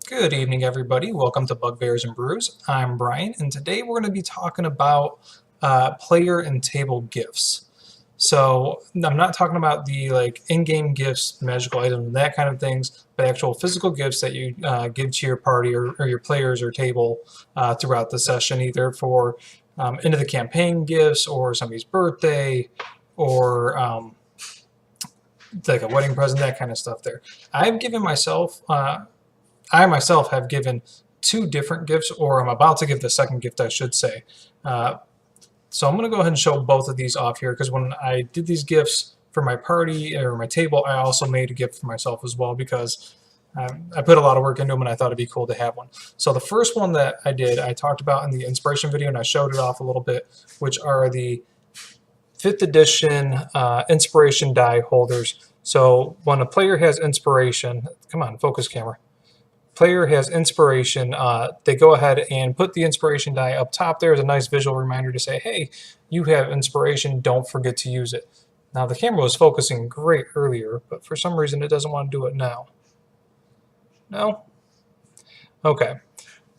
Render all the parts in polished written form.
Good evening, everybody. Welcome to Bugbears and Brews. I'm Brian, and today we're going to be talking about player and table gifts. So I'm not talking about the in-game gifts, magical items, that kind of things, but actual physical gifts that you give to your party or your players or table throughout the session, either for end of the campaign gifts or somebody's birthday or like a wedding present, that kind of stuff. There, I've given myself. I myself have given two different gifts, or I'm about to give the second gift, I should say. So I'm going to go ahead and show both of these off here, because when I did these gifts for my party or my table, I also made a gift for myself as well, because I put a lot of work into them and I thought it'd be cool to have one. So the first one that I did, I talked about in the inspiration video and I showed it off a little bit, which are the 5th edition inspiration die holders. So when a player has inspiration, come on, focus camera. Player has inspiration, they go ahead and put the inspiration die up top there as a nice visual reminder to say, hey, you have inspiration, don't forget to use it. Now the camera was focusing great earlier, but for some reason it doesn't want to do it now. No? Okay.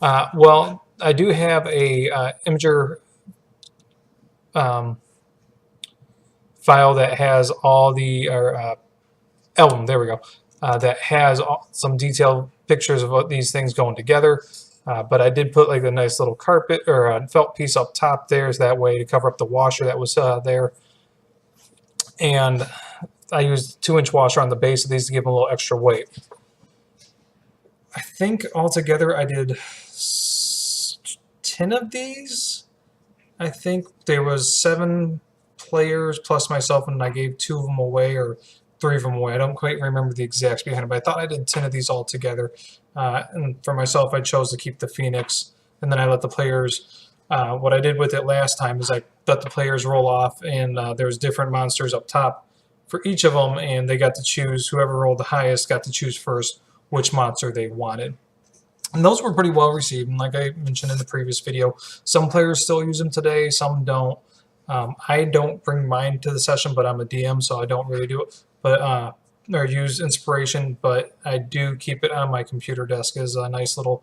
Well, I do have a Imager file that has all the album, there we go, that has some detailed pictures of what these things going together. But I did put like a nice little carpet or a felt piece up top there, is that way to cover up the washer that was there. And I used 2-inch washer on the base of these to give them a little extra weight. I think altogether I did 10 of these. I think there was 7 players plus myself, and I gave 2 of them away, or 3 of them away. I don't quite remember the exacts behind it, but I thought I did 10 of these all together. And for myself, I chose to keep the Phoenix, and then I let the players, what I did with it last time is I let the players roll off, and there's different monsters up top for each of them, and they got to choose, whoever rolled the highest got to choose first which monster they wanted. And those were pretty well received, and like I mentioned in the previous video, some players still use them today, some don't. I don't bring mine to the session, but I'm a DM, so I don't really do it. But or use inspiration, but I do keep it on my computer desk as a nice little,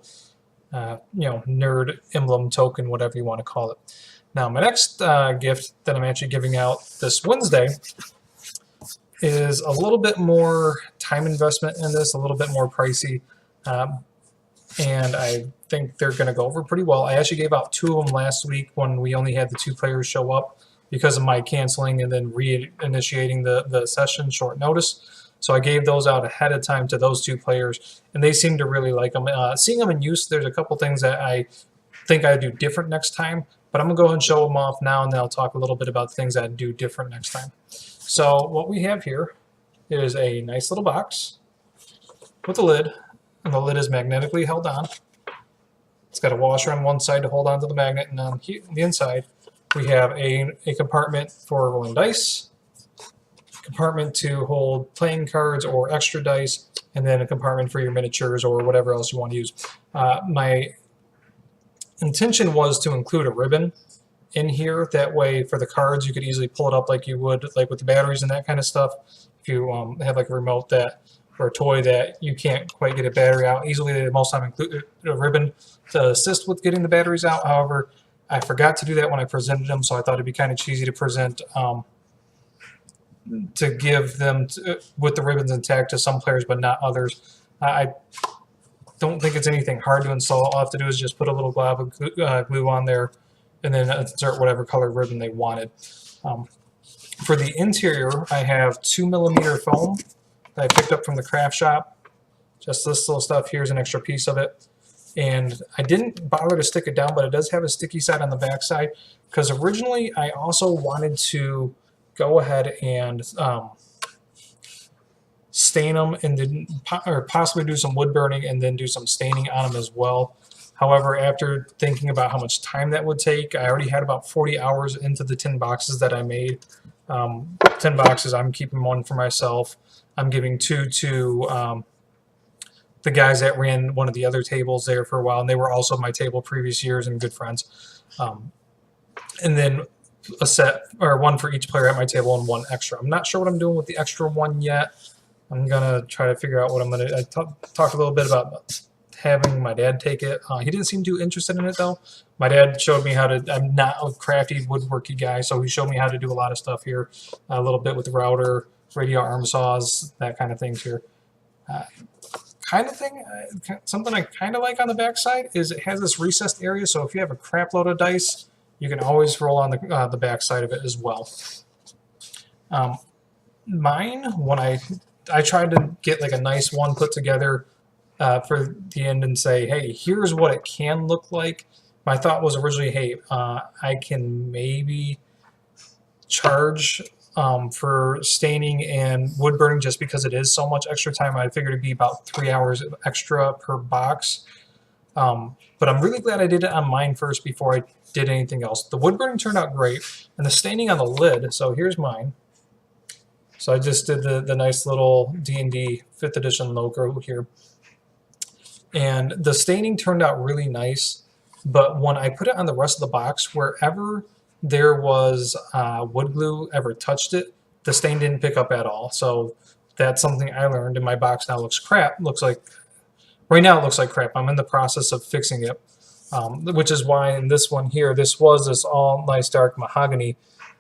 nerd emblem token, whatever you want to call it. Now, my next gift that I'm actually giving out this Wednesday is a little bit more time investment in this, a little bit more pricey, and I think they're going to go over pretty well. I actually gave out 2 of them last week when we only had the 2 players show up because of my canceling and then reinitiating the session short notice. So I gave those out ahead of time to those 2 players, and they seem to really like them. Seeing them in use, there's a couple things that I think I'd do different next time, but I'm going to go ahead and show them off now, and then I'll talk a little bit about things I'd do different next time. So what we have here is a nice little box with a lid, and the lid is magnetically held on. It's got a washer on one side to hold on to the magnet, and on the inside we have a compartment for rolling dice, compartment to hold playing cards or extra dice, and then a compartment for your miniatures or whatever else you want to use. My intention was to include a ribbon in here. That way for the cards you could easily pull it up like you would like with the batteries and that kind of stuff. If you have like a remote that or a toy that you can't quite get a battery out easily, they most time include a ribbon to assist with getting the batteries out. However, I forgot to do that when I presented them, so I thought it'd be kind of cheesy to present to give them with the ribbons intact to some players but not others. I don't think it's anything hard to install. All I have to do is just put a little glob of glue on there and then insert whatever color ribbon they wanted. For the interior, I have 2mm foam that I picked up from the craft shop. Just this little stuff. Here's an extra piece of it. And I didn't bother to stick it down, but it does have a sticky side on the back side, because originally I also wanted to go ahead and stain them and then or possibly do some wood burning and then do some staining on them as well. However, after thinking about how much time that would take, I already had about 40 hours into the 10 boxes that I made. 10 boxes, I'm keeping 1 for myself. I'm giving 2 to the guys that ran one of the other tables there for a while, and they were also my table previous years and good friends. And then a set, or 1 for each player at my table and 1 extra. I'm not sure what I'm doing with the extra 1 yet. I'm going to try to figure out what I'm going to... I talked a little bit about having my dad take it. He didn't seem too interested in it though. My dad showed me how to. I'm not a crafty woodworky guy, so he showed me how to do a lot of stuff here, a little bit with the router, radial arm saws, that kind of things here. Kind of thing, something I kind of like on the backside is it has this recessed area, so if you have a crap load of dice, you can always roll on the backside of it as well. Mine, when I tried to get like a nice one put together for the end and say, hey, here's what it can look like. My thought was originally, hey, I can maybe charge for staining and wood burning just because it is so much extra time. I figured it'd be about 3 hours extra per box. But I'm really glad I did it on mine first before I did anything else. The wood burning turned out great, and the staining on the lid, so here's mine. So I just did the nice little D&D 5th edition logo here. And the staining turned out really nice, but when I put it on the rest of the box, wherever there was wood glue ever touched it, the stain didn't pick up at all. So that's something I learned, and my box now looks crap. Right now it looks like crap. I'm in the process of fixing it, which is why in this one here, this was this all nice dark mahogany,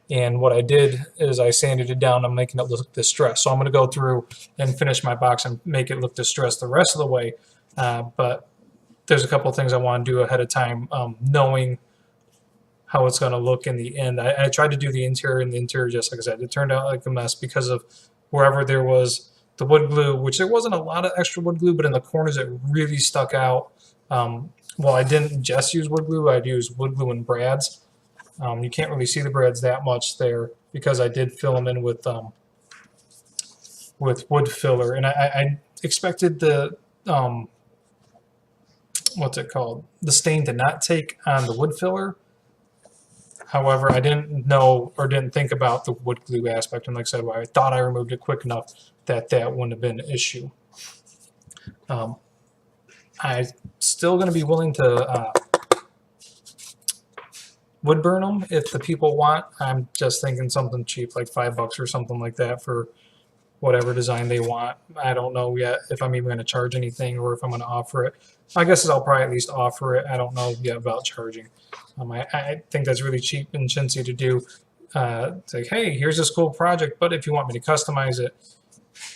and what I did is I sanded it down. I'm making it look distressed. So I'm going to go through and finish my box and make it look distressed the rest of the way. But there's a couple of things I want to do ahead of time, knowing how it's going to look in the end. I tried to do the interior, and the interior, just like I said, it turned out like a mess because of wherever there was the wood glue, which there wasn't a lot of extra wood glue, but in the corners it really stuck out. Well, I didn't just use wood glue. I'd use wood glue and brads. You can't really see the brads that much there because I did fill them in with wood filler, and I expected the what's it called? The stain to not take on the wood filler. However, I didn't know or didn't think about the wood glue aspect, and like I said, I thought I removed it quick enough that that wouldn't have been an issue. I'm still going to be willing to wood burn them if the people want. I'm just thinking something cheap, like $5 or something like that for whatever design they want. I don't know yet if I'm even going to charge anything or if I'm going to offer it. My guess is I'll probably at least offer it. I don't know yet about charging. I think that's really cheap and chintzy to do. It's like, hey, here's this cool project, but if you want me to customize it,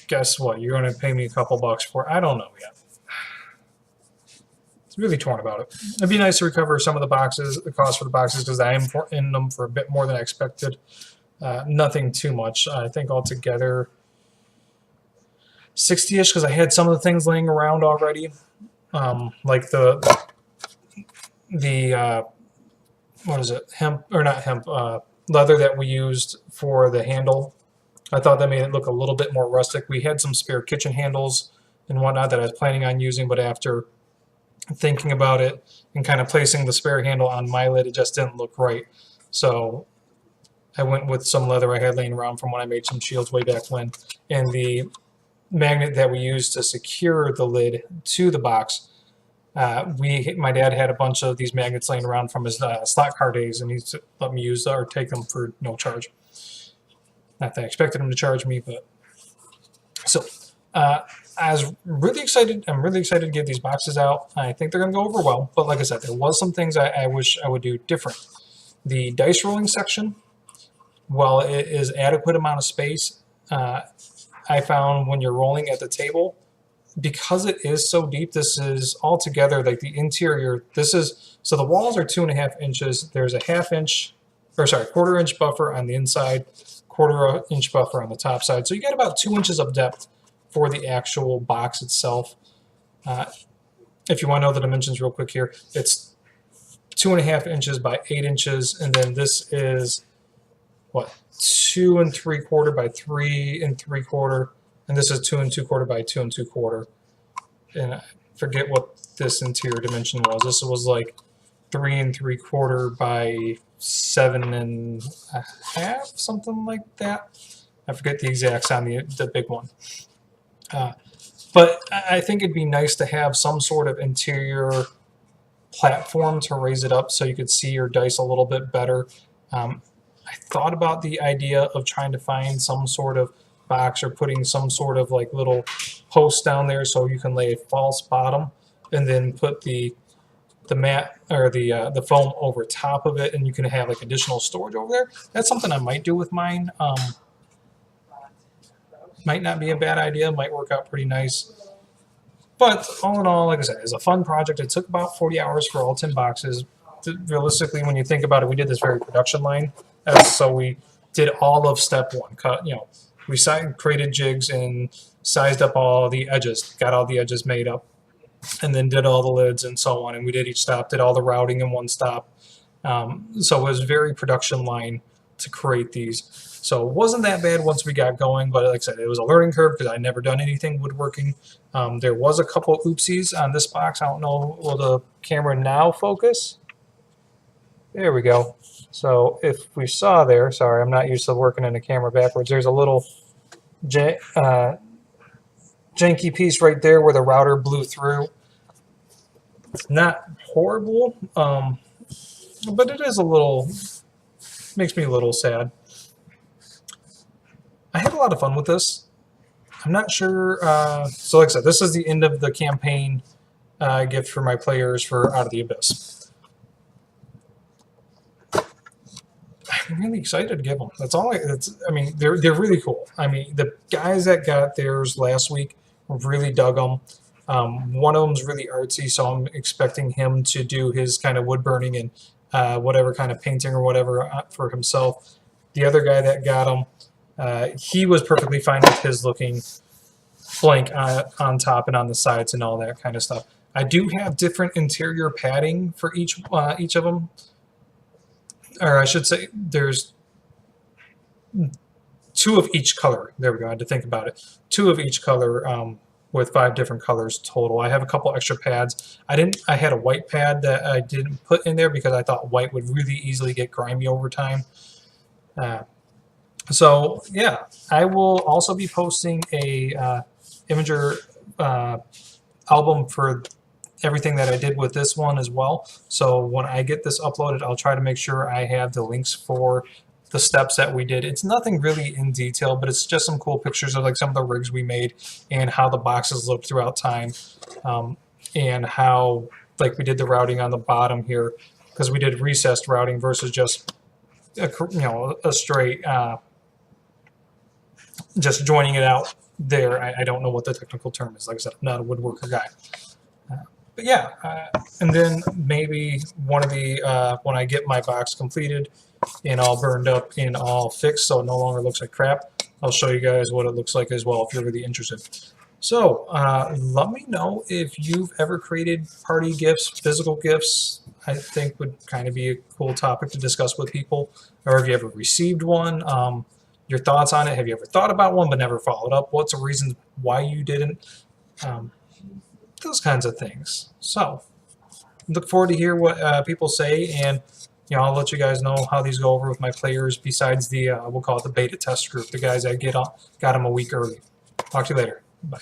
guess what? You're going to pay me a couple bucks for it. I don't know yet. It's really torn about it. It'd be nice to recover some of the cost for the boxes, because I am in them for a bit more than I expected. Nothing too much. I think altogether 60-ish, because I had some of the things laying around already, like the what is it, hemp, or not hemp, leather that we used for the handle. I thought that made it look a little bit more rustic. We had some spare kitchen handles and whatnot that I was planning on using, but after thinking about it and kind of placing the spare handle on my lid, it just didn't look right. So I went with some leather I had laying around from when I made some shields way back when, and the magnet that we used to secure the lid to the box. My dad had a bunch of these magnets laying around from his slot car days, and he let me use or take them for no charge. Not that I expected him to charge me, but so I was really excited. I'm really excited to get these boxes out. I think they're going to go over well, but like I said, there was some things I wish I would do different. The dice rolling section, while it is adequate amount of space, I found when you're rolling at the table, because it is so deep, this is altogether like the interior. So the walls are 2.5 inches. There's a quarter-inch buffer on the inside, quarter-inch buffer on the top side. So you get about 2 inches of depth for the actual box itself. If you want to know the dimensions real quick here, it's 2.5 inches by 8 inches, and then this is what, 2 3/4 by 3 3/4, and this is 2 2/4 by 2 2/4. And I forget what this interior dimension was. This was like 3 3/4 by 7 1/2, something like that. I forget the exacts on the big one. But I think it'd be nice to have some sort of interior platform to raise it up so you could see your dice a little bit better. I thought about the idea of trying to find some sort of box or putting some sort of like little post down there so you can lay a false bottom. and then put the mat or the foam over top of it, and you can have like additional storage over there. That's something I might do with mine. Might not be a bad idea. Might work out pretty nice. But all in all, like I said, it's a fun project. It took about 40 hours for all 10 boxes. Realistically, when you think about it, we did this very production line. So we did all of step one. We created jigs and sized up all the edges, got all the edges made up, and then did all the lids and so on. And we did each stop, did all the routing in one stop. So it was very production line to create these. So it wasn't that bad once we got going, but like I said, it was a learning curve because I'd never done anything woodworking. There was a couple of oopsies on this box. I don't know, will the camera now focus? There we go. So if we saw there, sorry, I'm not used to working in the camera backwards. There's a little janky piece right there where the router blew through. Not horrible, but it is a little, makes me a little sad. I had a lot of fun with this. I'm not sure, so like I said, this is the end of the campaign gift for my players for Out of the Abyss. I'm really excited to give them. That's all. I mean, they're really cool. I mean, the guys that got theirs last week really dug them. One of them's really artsy, so I'm expecting him to do his kind of wood burning and whatever kind of painting or whatever for himself. The other guy that got them, he was perfectly fine with his looking blank on top and on the sides and all that kind of stuff. I do have different interior padding for each of them. Or I should say there's 2 of each color. There we go. I had to think about it. 2 of each color with 5 different colors total. I have a couple extra pads. I had a white pad that I didn't put in there because I thought white would really easily get grimy over time. So yeah, I will also be posting a Imager album for everything that I did with this one as well. So when I get this uploaded, I'll try to make sure I have the links for the steps that we did. It's nothing really in detail, but it's just some cool pictures of like some of the rigs we made and how the boxes look throughout time, and how like we did the routing on the bottom here because we did recessed routing versus just a straight just joining it out there. I don't know what the technical term is. Like I said, I'm not a woodworker guy. But yeah, and then maybe one of the, when I get my box completed and all burned up and all fixed so it no longer looks like crap, I'll show you guys what it looks like as well if you're really interested. So let me know if you've ever created party gifts, physical gifts. I think would kind of be a cool topic to discuss with people. Or have you ever received one? Your thoughts on it. Have you ever thought about one but never followed up? What's the reason why you didn't? Those kinds of things. So look forward to hear what people say, and I'll let you guys know how these go over with my players besides the we'll call it the beta test group, the guys that got them a week early. Talk to you later. Bye.